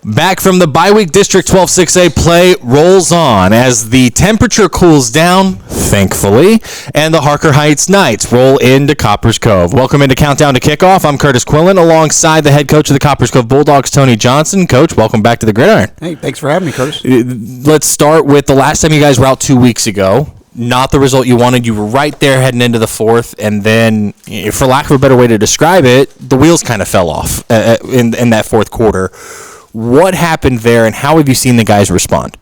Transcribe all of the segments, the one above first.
Back from the bye-week District 12 6A play rolls on as the temperature cools down, thankfully, and the Harker Heights Knights roll into Copperas Cove. Welcome into Countdown to Kickoff. I'm Kutis Quillin alongside the head coach of the Copperas Cove Bulldawgs, Tony Johnson. Coach, welcome back to the Gridiron. Hey, thanks for having me, Curtis. Let's start with the last time you guys were out 2 weeks ago. Not the result you wanted. You were right there heading into the fourth, and then, for lack of a better way to describe it, the wheels kind of fell off in that fourth quarter. What happened there, and how have you seen the guys respond?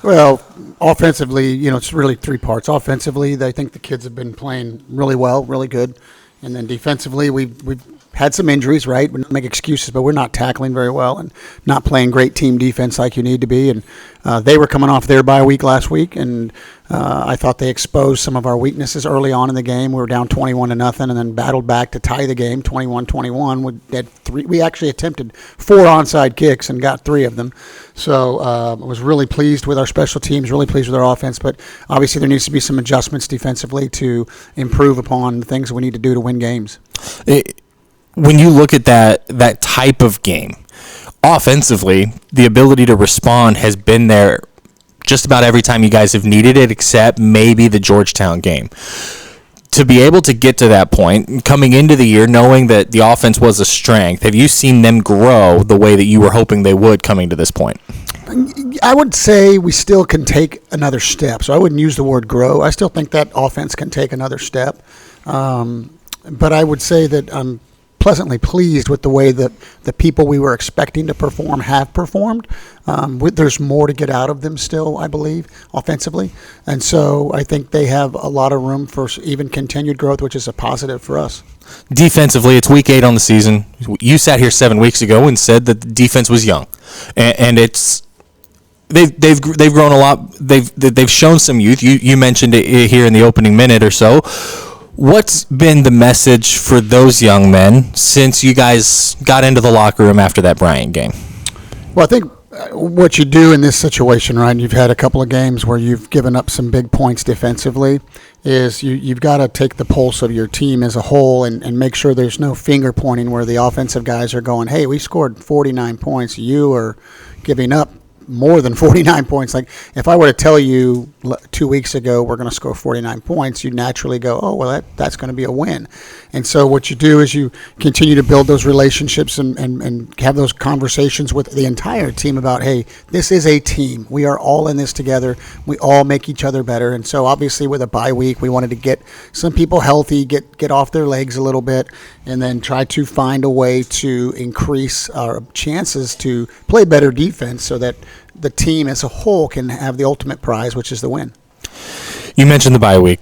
Well, offensively, it's really three parts. Offensively, I think the kids have been playing really well, really good. And then defensively, we've had some injuries, right? We don't make excuses, but we're not tackling very well and not playing great team defense like you need to be. And they were coming off their bye week last week, and I thought they exposed some of our weaknesses early on in the game. We were down 21-0 and then battled back to tie the game 21-21. We actually attempted 4 onside kicks and got 3 of them. So I was really pleased with our special teams, really pleased with our offense, but obviously there needs to be some adjustments defensively to improve upon the things we need to do to win games. When you look at that type of game, offensively, the ability to respond has been there just about every time you guys have needed it, except maybe the Georgetown game. To be able to get to that point, coming into the year, knowing that the offense was a strength, have you seen them grow the way that you were hoping they would coming to this point? I would say we still can take another step. So I wouldn't use the word grow. I still think that offense can take another step. But I would say that I'm pleasantly pleased with the way that the people we were expecting to perform have performed. There's more to get out of them still, I believe, offensively. And so I think they have a lot of room for even continued growth, which is a positive for us. Defensively, it's week 8 on the season. You sat here 7 weeks ago and said that the defense was young, and it's they've grown a lot. They've shown some youth. You mentioned it here in the opening minute or so. What's been the message for those young men since you guys got into the locker room after that Bryant game? Well, I think what you do in this situation, right, and you've had a couple of games where you've given up some big points defensively, is you've got to take the pulse of your team as a whole and make sure there's no finger pointing where the offensive guys are going, hey, we scored 49 points. You are giving up more than 49 points. Like, if I were to tell you 2 weeks ago we're going to score 49 points, you'd naturally go, oh, well, that's going to be a win. And so what you do is you continue to build those relationships and have those conversations with the entire team about, hey, this is a team. We are all in this together. We all make each other better. And so obviously with a bye week, we wanted to get some people healthy, get off their legs a little bit, and then try to find a way to increase our chances to play better defense so that the team as a whole can have the ultimate prize, which is the win. You mentioned the bye week.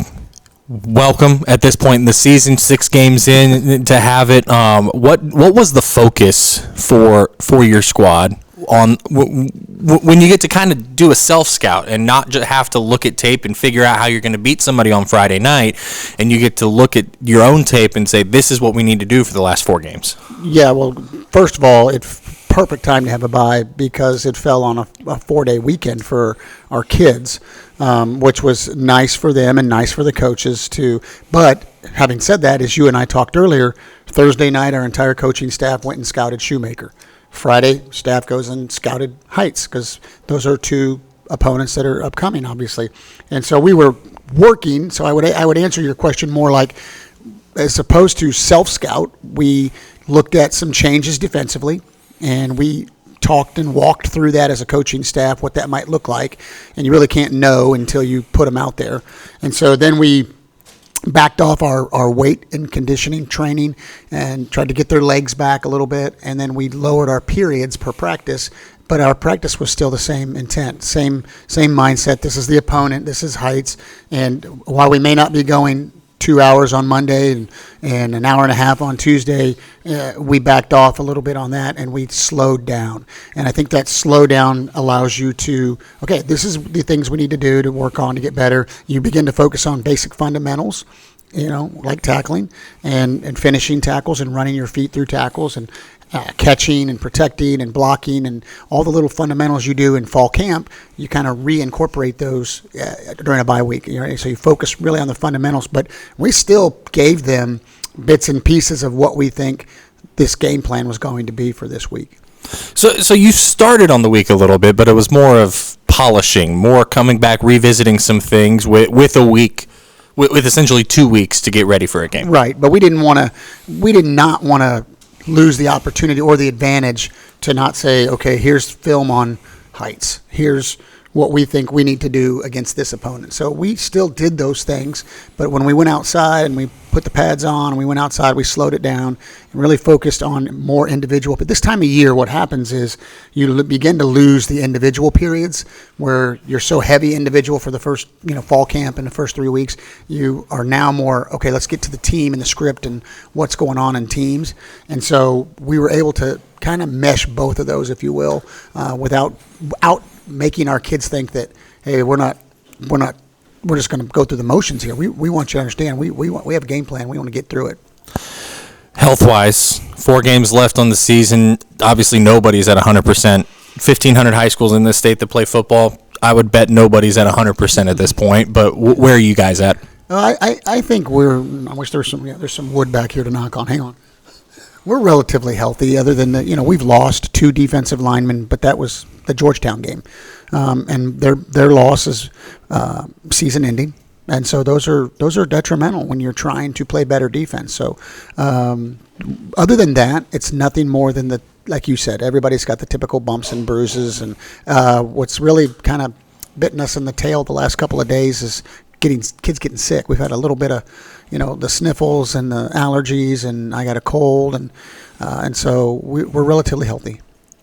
Welcome at this point in the season, 6 games in to have it. What was the focus for your squad on when you get to kind of do a self-scout and not just have to look at tape and figure out how you're going to beat somebody on Friday night, and you get to look at your own tape and say, this is what we need to do for the last 4 games? Yeah, well, first of all, it's perfect time to have a bye because it fell on a 4-day weekend for our kids, which was nice for them and nice for the coaches too. But having said that, as you and I talked earlier, Thursday night our entire coaching staff went and scouted Shoemaker. Friday, staff goes and scouted Heights because those are 2 opponents that are upcoming, obviously. And so we were working. So I would answer your question more like, as opposed to self-scout, we looked at some changes defensively, and we talked and walked through that as a coaching staff, what that might look like. And you really can't know until you put them out there. And so then we backed off our weight and conditioning training and tried to get their legs back a little bit. And then we lowered our periods per practice, but our practice was still the same intent, same mindset. This is the opponent. This is Heights. And while we may not be going 2 hours on Monday and an hour and a half on Tuesday, we backed off a little bit on that and we slowed down. And I think that slowdown allows you to, okay, this is the things we need to do to work on to get better. You begin to focus on basic fundamentals, like tackling and finishing tackles and running your feet through tackles and catching and protecting and blocking and all the little fundamentals you do in fall camp. You kind of reincorporate those during a bye week. So you focus really on the fundamentals, but we still gave them bits and pieces of what we think this game plan was going to be for this week. So you started on the week a little bit, but it was more of polishing, more coming back, revisiting some things with a week, with essentially 2 weeks to get ready for a game. Right, but we did not want to lose the opportunity or the advantage to not say, okay, here's film on Heights. Here's what we think we need to do against this opponent. So we still did those things, but when we went outside and we put the pads on and we went outside, we slowed it down and really focused on more individual. But this time of year, what happens is you begin to lose the individual periods where you're so heavy individual for the first, fall camp and the first 3 weeks. You are now more, okay, let's get to the team and the script and what's going on in teams. And so we were able to kind of mesh both of those, if you will, without making our kids think that, hey, we're just going to go through the motions here. We want you to understand we have a game plan. We want to get through it. Health-wise, 4 games left on the season. Obviously, nobody's at 100%. 1,500 high schools in this state that play football. I would bet nobody's at 100% at this point. But where are you guys at? I think I wish there's some wood back here to knock on. Hang on. We're relatively healthy, other than we've lost 2 defensive linemen, but that was the Georgetown game, and their loss is season ending, and so those are detrimental when you're trying to play better defense. So, other than that, it's nothing more than like you said, everybody's got the typical bumps and bruises, and what's really kind of bitten us in the tail the last couple of days is kids getting sick. We've had a little bit of, the sniffles and the allergies, and I got a cold, and so we're relatively healthy.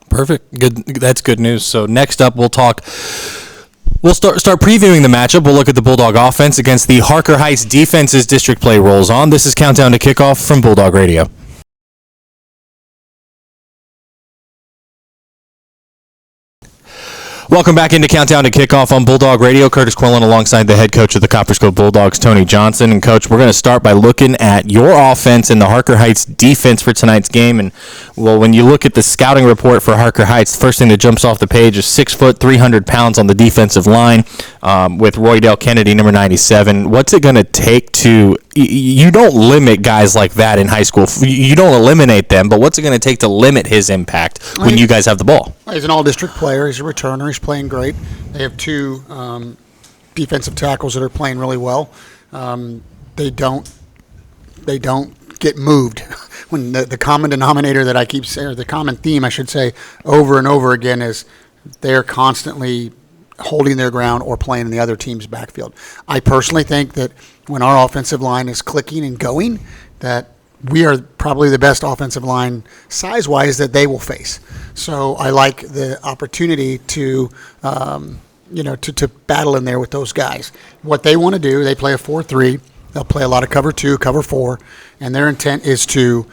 Perfect. Good. That's good news. So next up, we'll start previewing the matchup. We'll look at the Bulldog offense against the Harker Heights defense as district play rolls on. This is Countdown to Kickoff from Bulldog Radio. Welcome back into Countdown to Kickoff on Bulldog Radio. Curtis Quillin alongside the head coach of the Copperas Cove Bulldogs, Tony Johnson. And, Coach, we're going to start by looking at your offense and the Harker Heights defense for tonight's game. And, well, when you look at the scouting report for Harker Heights, the first thing that jumps off the page is 6 foot, 300 pounds on the defensive line with Roydell Kennedy, number 97. What's it going to take to – you don't limit guys like that in high school. You don't eliminate them, but what's it going to take to limit his impact when you guys have the ball? He's an all-district player. He's a returner. He's playing great. They have 2 defensive tackles that are playing really well. They don't get moved. When the common denominator that I keep saying, or the common theme I should say, over and over again is they're constantly holding their ground or playing in the other team's backfield. I personally think that when our offensive line is clicking and going, that we are probably the best offensive line size-wise that they will face. So I like the opportunity to battle in there with those guys. What they want to do, they play a 4-3. They'll play a lot of cover 2, cover 4, and their intent is to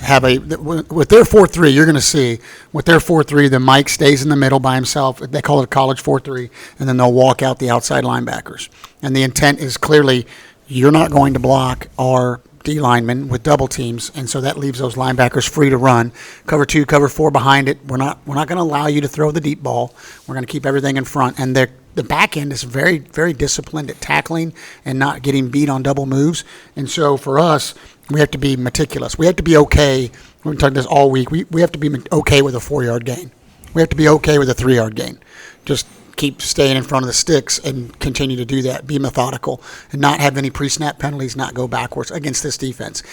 have with their 4-3, you're going to see with their 4-3, the Mike stays in the middle by himself. They call it a college 4-3, and then they'll walk out the outside linebackers. And the intent is clearly you're not going to block our D linemen with double teams, and so that leaves those linebackers free to run. Cover 2, cover 4 behind it. We're not going to allow you to throw the deep ball. We're going to keep everything in front, and the back end is very, very disciplined at tackling and not getting beat on double moves. And so for us, we have to be meticulous. We have to be okay. We've been talking this all week. We have to be okay with a 4-yard gain. We have to be okay with a 3-yard gain. Just keep staying in front of the sticks and continue to do that. Be methodical and not have any pre-snap penalties, not go backwards against this defense.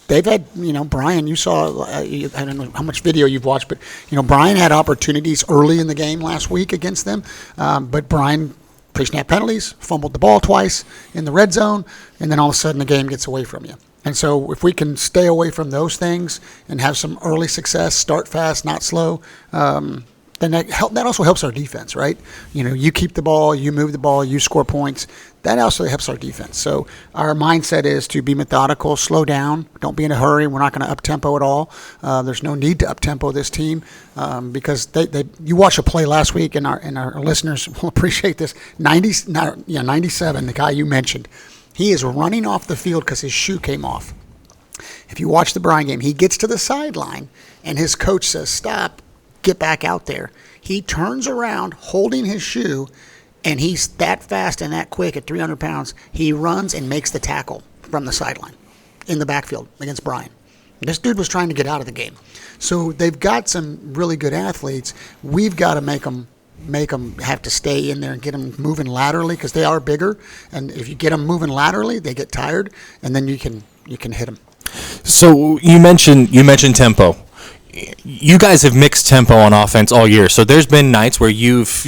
They've had, Brian, you saw, I don't know how much video you've watched, but, Brian had opportunities early in the game last week against them. But Brian, pre-snap penalties, fumbled the ball twice in the red zone, and then all of a sudden the game gets away from you. And so if we can stay away from those things and have some early success, start fast, not slow, then that also helps our defense, right? You keep the ball, you move the ball, you score points. That also helps our defense. So our mindset is to be methodical, slow down, don't be in a hurry. We're not going to up-tempo at all. There's no need to up-tempo this team because you watched a play last week, and our listeners will appreciate this. 97, the guy you mentioned, he is running off the field because his shoe came off. If you watch the Bryan game, he gets to the sideline, and his coach says, stop, get back out there. He turns around holding his shoe, and he's that fast and that quick at 300 pounds. He runs and makes the tackle from the sideline in the backfield against Bryan. This dude was trying to get out of the game. So they've got some really good athletes. We've got to make them have to stay in there and get them moving laterally because they are bigger. And if you get them moving laterally, they get tired, and then you can hit them. So you mentioned tempo. You guys have mixed tempo on offense all year. So there's been nights where you've,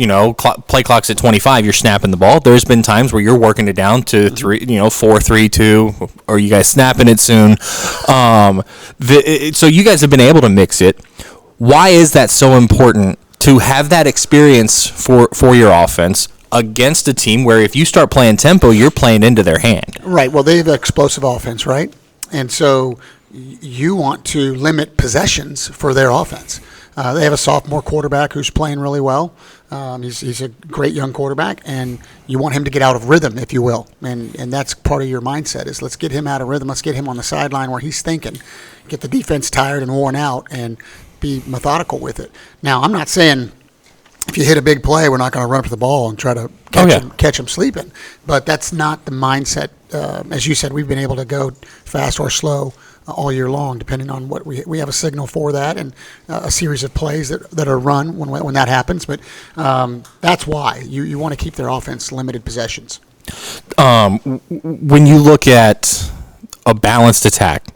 play clock's at 25, you're snapping the ball. There's been times where you're working it down to 4, 3, 2, or you guys snapping it soon. So you guys have been able to mix it. Why is that so important to have that experience for your offense against a team where if you start playing tempo, you're playing into their hand? Right. Well, they have an explosive offense, right? And so you want to limit possessions for their offense. They have a sophomore quarterback who's playing really well. He's a great young quarterback, and you want him to get out of rhythm, if you will. And that's part of your mindset is let's get him out of rhythm. Let's get him on the sideline where he's thinking, get the defense tired and worn out, and be methodical with it. Now, I'm not saying if you hit a big play, we're not going to run up the ball and try to catch him sleeping. But that's not the mindset. As you said, we've been able to go fast or slow all year long, depending on what we have a signal for that and a series of plays that are run when that happens. But that's why you want to keep their offense limited possessions. When you look at a balanced attack,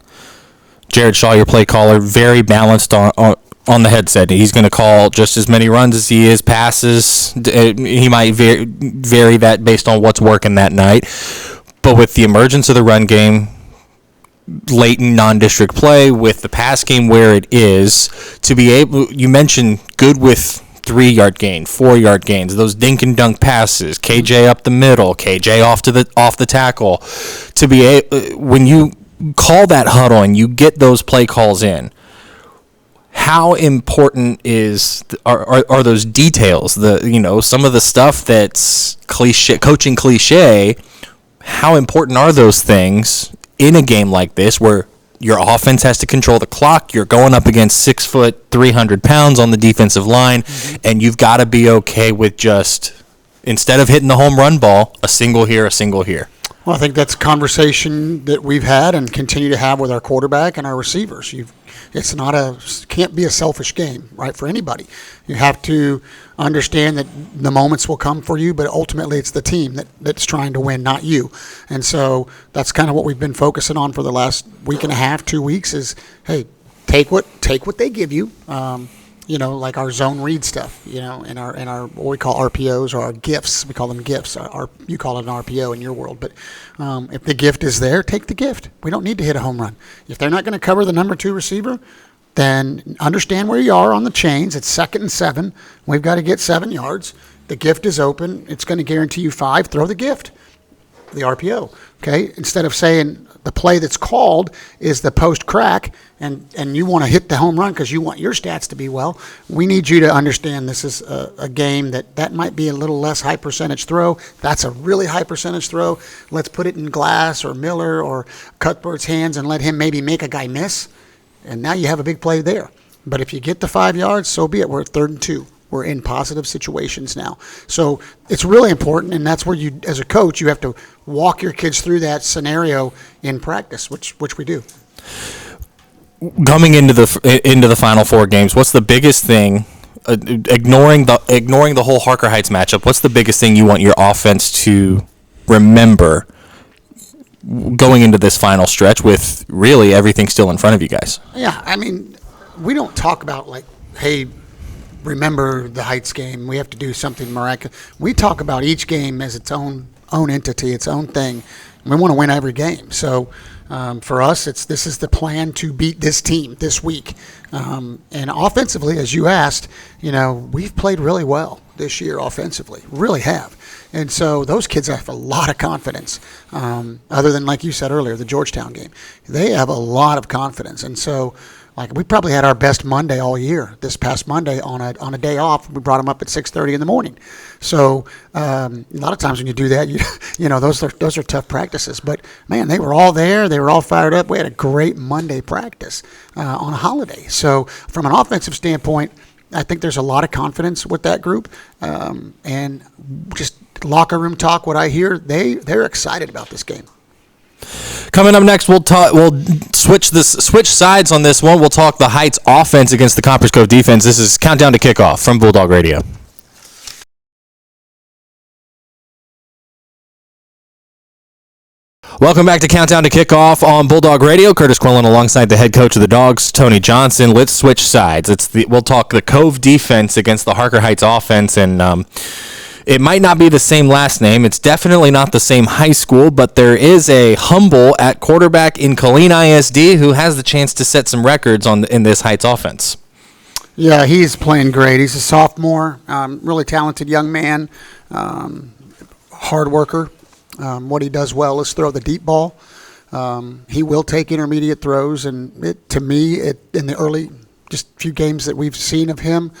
Jared Shaw, your play caller, very balanced on the headset. He's going to call just as many runs as he is passes. He might vary that based on what's working that night. But with the emergence of the run game, latent non-district play, with the pass game where it is, to be able, you mentioned good with 3-yard gain, 4-yard gains, those dink and dunk passes, KJ up the middle, KJ off the tackle, to be able, when you call that huddle and you get those play calls in, how important are those details? Some of the stuff that's coaching cliche. How important are those things in a game like this where your offense has to control the clock? You're going up against 6 foot, 300 pounds on the defensive line, and you've got to be okay with just, instead of hitting the home run ball, a single here, a single here. Well, I think that's a conversation that we've had and continue to have with our quarterback and our receivers. Can't be a selfish game, right, for anybody. You have to understand that the moments will come for you, but ultimately it's the team that's trying to win, not you. And so that's kind of what we've been focusing on for the last week and a half, 2 weeks is, hey, take what they give you. Like our zone read stuff, and our what we call RPOs or our gifts. We call them gifts. You call it an RPO in your world. But if the gift is there, take the gift. We don't need to hit a home run. If they're not going to cover the number 2 receiver, then understand where you are on the chains. It's 2nd and 7. We've got to get 7 yards. The gift is open. It's going to guarantee you 5. Throw the gift, the RPO. Okay, instead of saying the play that's called is the post crack and you want to hit the home run because you want your stats to be well, we need you to understand this is a game that might be a little less high percentage throw. That's a really high percentage throw. Let's put it in Glass or Miller or Cuthbert's hands and let him maybe make a guy miss, and now you have a big play there. But if you get the 5 yards, so be it. We're at 3rd and 2. We're in positive situations now. So it's really important, and that's where you, as a coach, you have to walk your kids through that scenario in practice, which we do. Coming into the Final Four games, what's the biggest thing, ignoring the whole Harker Heights matchup, what's the biggest thing you want your offense to remember going into this final stretch with really everything still in front of you guys? Yeah, I mean, we don't talk about like, hey, remember the Heights game, we have to do something miraculous. We talk about each game as its own entity, its own thing. We want to win every game. So for us, this is the plan to beat this team this week. And offensively, as you asked, we've played really well this year offensively, really have. And so those kids have a lot of confidence, other than, like you said earlier, the Georgetown game. They have a lot of confidence. And so we probably had our best Monday all year. This past Monday on a day off, we brought them up at 6:30 in the morning. So a lot of times when you do that, those are tough practices. But man, they were all there. They were all fired up. We had a great Monday practice on a holiday. So from an offensive standpoint, I think there's a lot of confidence with that group, and just locker room talk. What I hear, they're excited about this game. Coming up next, we'll switch sides on this one. We'll talk the Heights offense against the Copperas Cove defense. This is Countdown to Kickoff from Bulldog Radio. Welcome back to Countdown to Kickoff on Bulldog Radio. Curtis Quillin alongside the head coach of the Dogs, Tony Johnson. Let's switch sides. We'll talk the Cove defense against the Harker Heights offense, and it might not be the same last name. It's definitely not the same high school, but there is a Humble at quarterback in Quillin ISD who has the chance to set some records in this Heights offense. Yeah, he's playing great. He's a sophomore, really talented young man, hard worker. What he does well is throw the deep ball. He will take intermediate throws, and in the early just few games that we've seen of him,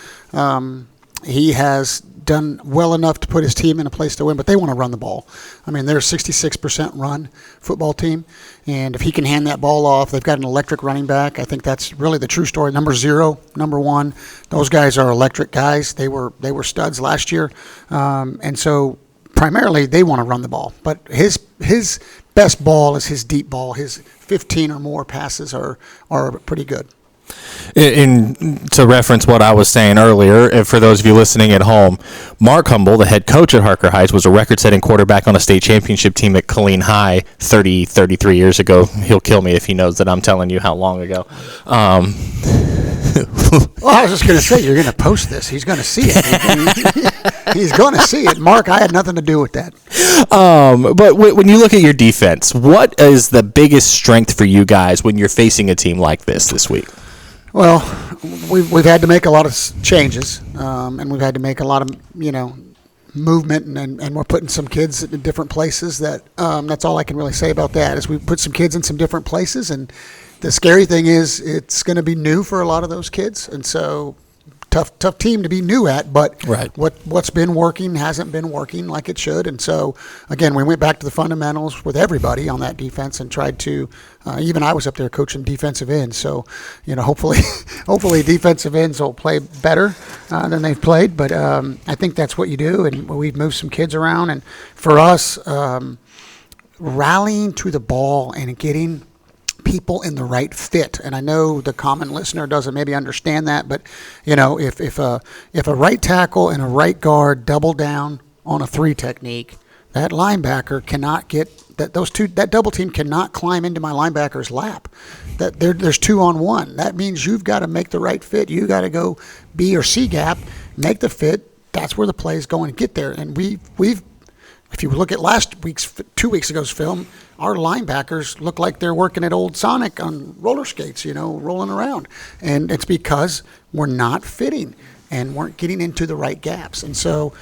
he has done well enough to put his team in a place to win, but they want to run the ball. I mean, they're a 66% run football team, and if he can hand that ball off, they've got an electric running back. I think that's really the true story. Number 0, number 1, those guys are electric guys. They were studs last year, and so primarily they want to run the ball. But his best ball is his deep ball. His 15 or more passes are pretty good. To reference what I was saying earlier, for those of you listening at home, Mark Humble, the head coach at Harker Heights, was a record-setting quarterback on a state championship team at Quillin High 33 years ago. He'll kill me if he knows that I'm telling you how long ago. Well, I was just going to say, you're going to post this. He's going to see it. He's going to see it. Mark, I had nothing to do with that. But when you look at your defense, what is the biggest strength for you guys when you're facing a team like this week? Well, we've had to make a lot of changes, and we've had to make a lot of, movement, and we're putting some kids in different places. That's all I can really say about that, is we put some kids in some different places, and the scary thing is it's going to be new for a lot of those kids, and so tough team to be new at, but right. What's been working hasn't been working like it should. And so, again, we went back to the fundamentals with everybody on that defense and tried to, even I was up there coaching defensive ends. So, hopefully defensive ends will play better than they've played. But I think that's what you do. And we've moved some kids around. And for us, rallying to the ball and getting people in the right fit, and I know the common listener doesn't maybe understand that, but if a right tackle and a right guard double down on a 3 technique, that linebacker cannot get that double team cannot climb into my linebacker's lap. There's 2 on 1. That means you've got to make the right fit. You got to go B or C gap, make the fit. That's where the play is going to get there. And we've if you look at 2 weeks ago's film, our linebackers look like they're working at Old Sonic on roller skates, rolling around. And it's because we're not fitting and weren't getting into the right gaps. And so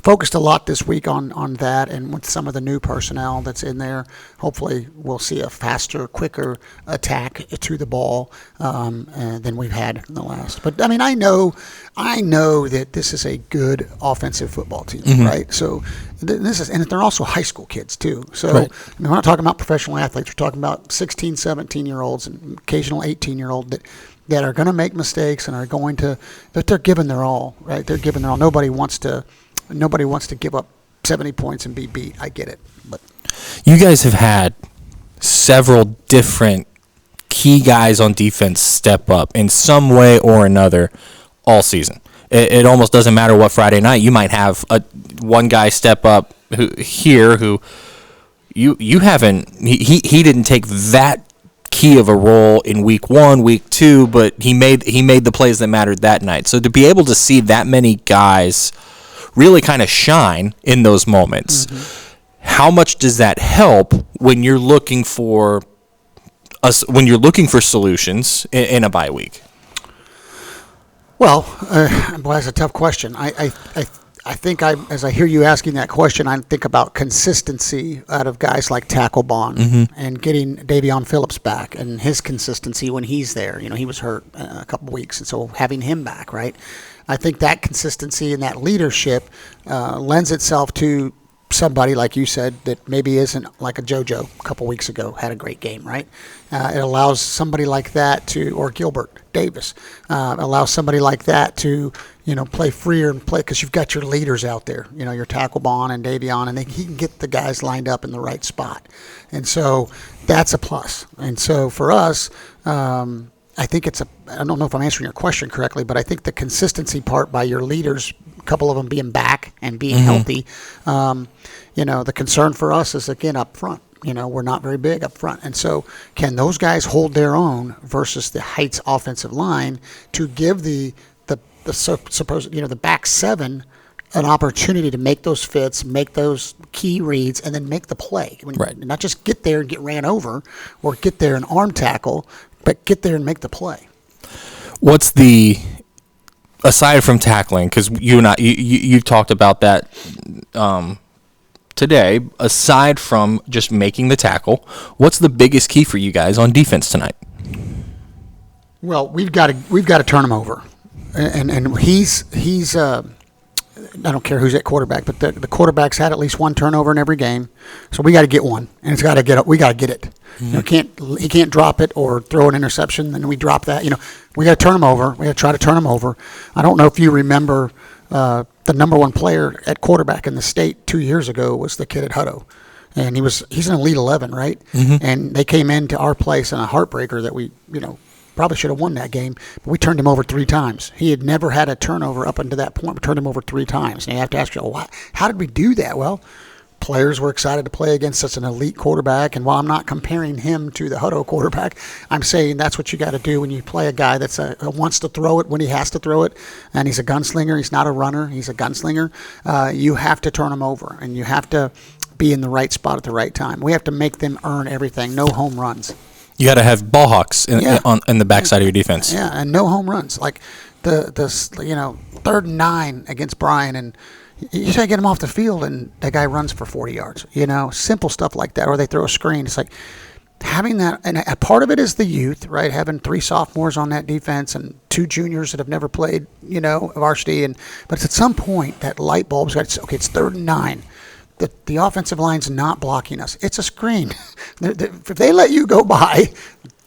focused a lot this week on that, and with some of the new personnel that's in there, hopefully we'll see a faster, quicker attack to the ball than we've had in the last. But, I mean, I know that this is a good offensive football team, mm-hmm. right? So and they're also high school kids too. So right. We're not talking about professional athletes. We're talking about 16, 17-year-olds and occasional 18-year-old that are going to make mistakes and are going to, but they're giving their all, right? They're giving their all. Nobody wants to give up 70 points and be beat. I get it. But you guys have had several different key guys on defense step up in some way or another all season. It almost doesn't matter what Friday night. You might have one guy step up who you haven't. He didn't take that key of a role in week 1, week 2, but he made the plays that mattered that night. So to be able to see that many guys really kind of shine in those moments, mm-hmm. how much does that help when you're looking for solutions in a bye week? Well, that's a tough question. I think as I hear you asking that question, I think about consistency out of guys like Tackle Bond mm-hmm. and getting Davion Phillips back and his consistency when he's there. He was hurt a couple weeks, and so having him back, right? I think that consistency and that leadership lends itself to somebody, like you said, that maybe isn't like a JoJo a couple weeks ago, had a great game, right? It allows somebody like that or Gilbert Davis, allows somebody like that to, play freer and play because you've got your leaders out there, your tackle Bond and Davion, and he can get the guys lined up in the right spot. And so that's a plus. And so for us, I think I don't know if I'm answering your question correctly, but I think the consistency part by your leaders, a couple of them being back and being healthy, the concern for us is, again, up front. We're not very big up front. And so can those guys hold their own versus the Heights offensive line to give the back seven an opportunity to make those fits, make those key reads, and then make the play. Right. Not just get there and get ran over or get there and arm tackle, but get there and make the play. What's aside from tackling, because you've talked about that today, aside from just making the tackle, what's the biggest key for you guys on defense tonight? Well, we've got to turn him over. And he's I don't care who's at quarterback, but the quarterback's had at least one turnover in every game, so we got to get one, and we got to get it. He can't drop it or throw an interception, and we drop that. We got to turn him over. We got to try to turn him over. I don't know if you remember the number one player at quarterback in the state 2 years ago was the kid at Hutto, and he's an Elite 11, right? And they came into our place in a heartbreaker that we probably should have won that game, but we turned him over 3 times. He had never had a turnover up until that point. We turned him over 3 times. And you have to ask yourself, how did we do that? Well, players were excited to play against such an elite quarterback. And while I'm not comparing him to the Hutto quarterback, I'm saying that's what you got to do when you play a guy that's wants to throw it when he has to throw it. And he's a gunslinger. He's not a runner. He's a gunslinger. You have to turn him over, and you have to be in the right spot at the right time. We have to make them earn everything. No home runs. You got to have ball hawks in the backside of your defense. Yeah, and no home runs. Like the 3rd and 9 against Bryan, and you try to get him off the field, and the guy runs for 40 yards. Simple stuff like that, or they throw a screen. It's like having that, and a part of it is the youth, right? Having 3 sophomores on that defense and 2 juniors that have never played, varsity, but at some point that light bulb's got. Okay, it's 3rd and 9. The offensive line's not blocking us. It's a screen. If they let you go by,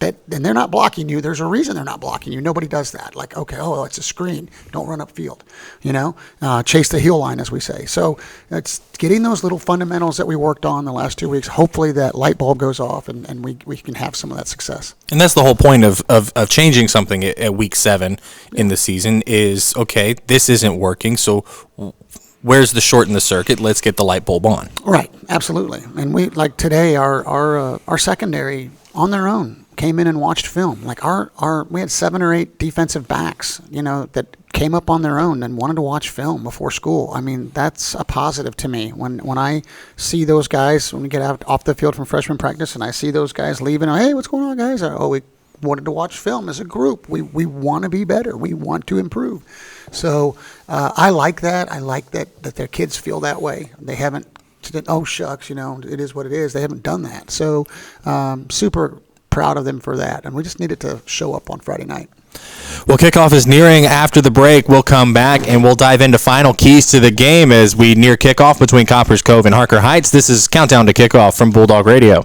and they're not blocking you, there's a reason they're not blocking you. Nobody does that. Like, okay, it's a screen. Don't run upfield. Chase the heel line, as we say. So it's getting those little fundamentals that we worked on the last 2 weeks. Hopefully that light bulb goes off and we can have some of that success. And that's the whole point of changing something at week 7 in the season is, okay, this isn't working, so where's the short in the circuit? Let's get the light bulb on. Right, absolutely. And we, like today, our secondary on their own came in and watched film. Like we had 7 or 8 defensive backs, that came up on their own and wanted to watch film before school. I mean, that's a positive to me. When I see those guys, when we get out off the field from freshman practice, and I see those guys leaving, hey, what's going on, guys? We wanted to watch film as a group. We want to be better. We want to improve. So I like that. I like that their kids feel that way. They haven't said, oh, shucks, it is what it is. They haven't done that. So super proud of them for that. And we just needed to show up on Friday night. Well, kickoff is nearing. After the break, we'll come back and we'll dive into final keys to the game as we near kickoff between Copperas Cove and Harker Heights. This is Countdown to Kickoff from Bulldog Radio.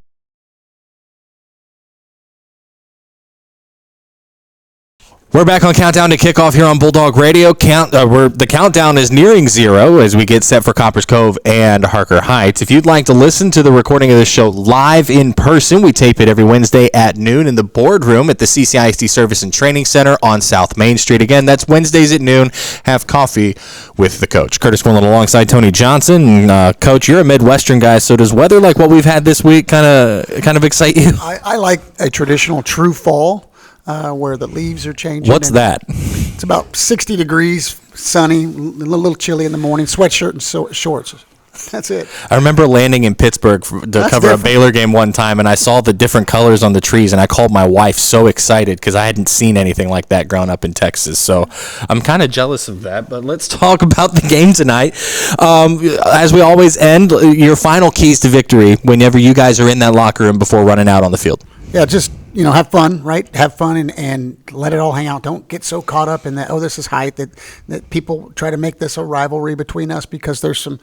We're back on Countdown to Kickoff here on Bulldog Radio. The countdown is nearing 0 as we get set for Copperas Cove and Harker Heights. If you'd like to listen to the recording of this show live in person, we tape it every Wednesday at noon in the boardroom at the CCISD Service and Training Center on South Main Street. Again, that's Wednesdays at noon. Have coffee with the coach. Curtis Quillin alongside Tony Johnson. Coach, you're a Midwestern guy, so does weather like what we've had this week kind of excite you? I like a traditional true fall. Where the leaves are changing. What's that? It's about 60 degrees, sunny, a little chilly in the morning, sweatshirt and shorts. That's it. I remember landing in Pittsburgh to cover a Baylor game one time, and I saw the different colors on the trees, and I called my wife so excited because I hadn't seen anything like that growing up in Texas. So I'm kind of jealous of that, but let's talk about the game tonight. As we always end, your final keys to victory whenever you guys are in that locker room before running out on the field. Yeah, just have fun, right? Have fun and let it all hang out. Don't get so caught up in that, this is height, that people try to make this a rivalry between us because there's some,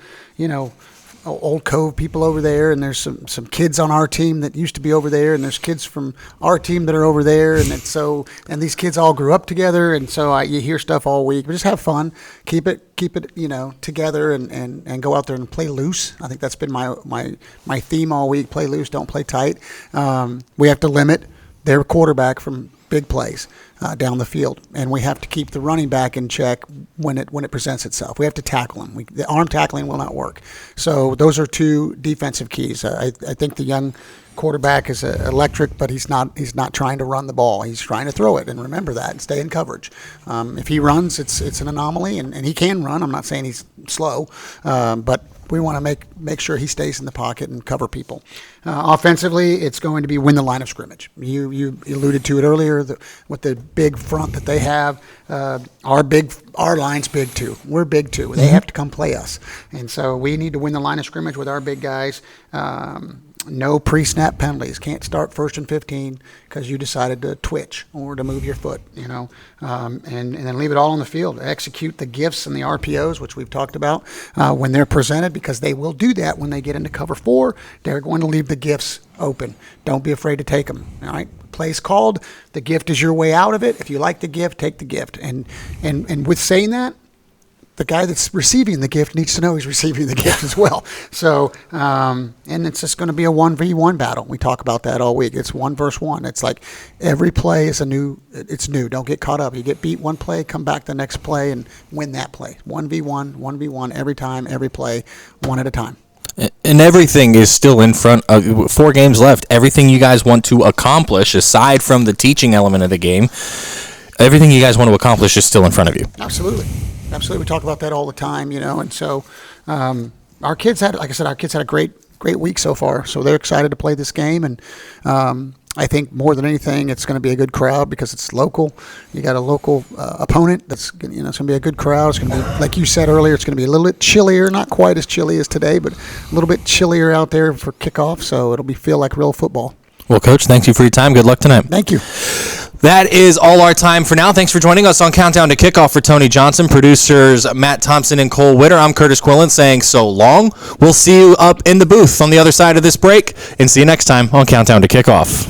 Old Cove people over there, and there's some kids on our team that used to be over there, and there's kids from our team that are over there, and these kids all grew up together, and so you hear stuff all week. But just have fun, keep it together, and go out there and play loose. I think that's been my theme all week: play loose, don't play tight. We have to limit their quarterback from big plays down the field, and we have to keep the running back in check when it presents itself. We have to tackle him. The arm tackling will not work. So those are two defensive keys. I think the young quarterback is electric, but he's not trying to run the ball. He's trying to throw it, and remember that, and stay in coverage. If he runs, it's an anomaly, and he can run. I'm not saying he's slow, but we want to make sure he stays in the pocket and cover people. Offensively, it's going to be win the line of scrimmage. You alluded to it earlier with the big front that they have. Our line's big too. We're big too. They have to come play us, and so we need to win the line of scrimmage with our big guys. No pre-snap penalties. Can't start 1st and 15 because you decided to twitch or to move your foot, and then leave it all on the field. Execute the gifts and the RPOs, which we've talked about, when they're presented, because they will do that when they get into cover 4. They're going to leave the gifts open. Don't be afraid to take them. All right. Plays called. The gift is your way out of it. If you like the gift, take the gift. And with saying that, the guy that's receiving the gift needs to know he's receiving the gift as well. So, and it's just going to be a 1v1 battle. We talk about that all week. It's 1 versus 1. It's like every play is it's new. Don't get caught up. You get beat one play, come back the next play and win that play. 1v1 every time, every play, one at a time. And everything is still in front of 4 games left. Everything you guys want to accomplish, aside from the teaching element of the game, everything you guys want to accomplish is still in front of you. Absolutely. We talk about that all the time, and so our kids had a great week so far. So they're excited to play this game, and I think more than anything, it's going to be a good crowd because it's local. You got a local opponent that's it's going to be a good crowd. It's going to be, like you said earlier, it's going to be a little bit chillier, not quite as chilly as today, but a little bit chillier out there for kickoff. So it'll feel like real football. Well, Coach, thank you for your time. Good luck tonight. Thank you. That is all our time for now. Thanks for joining us on Countdown to Kickoff. For Tony Johnson, producers Matt Thompson and Cole Witter, I'm Curtis Quillin saying so long. We'll see you up in the booth on the other side of this break, and see you next time on Countdown to Kickoff.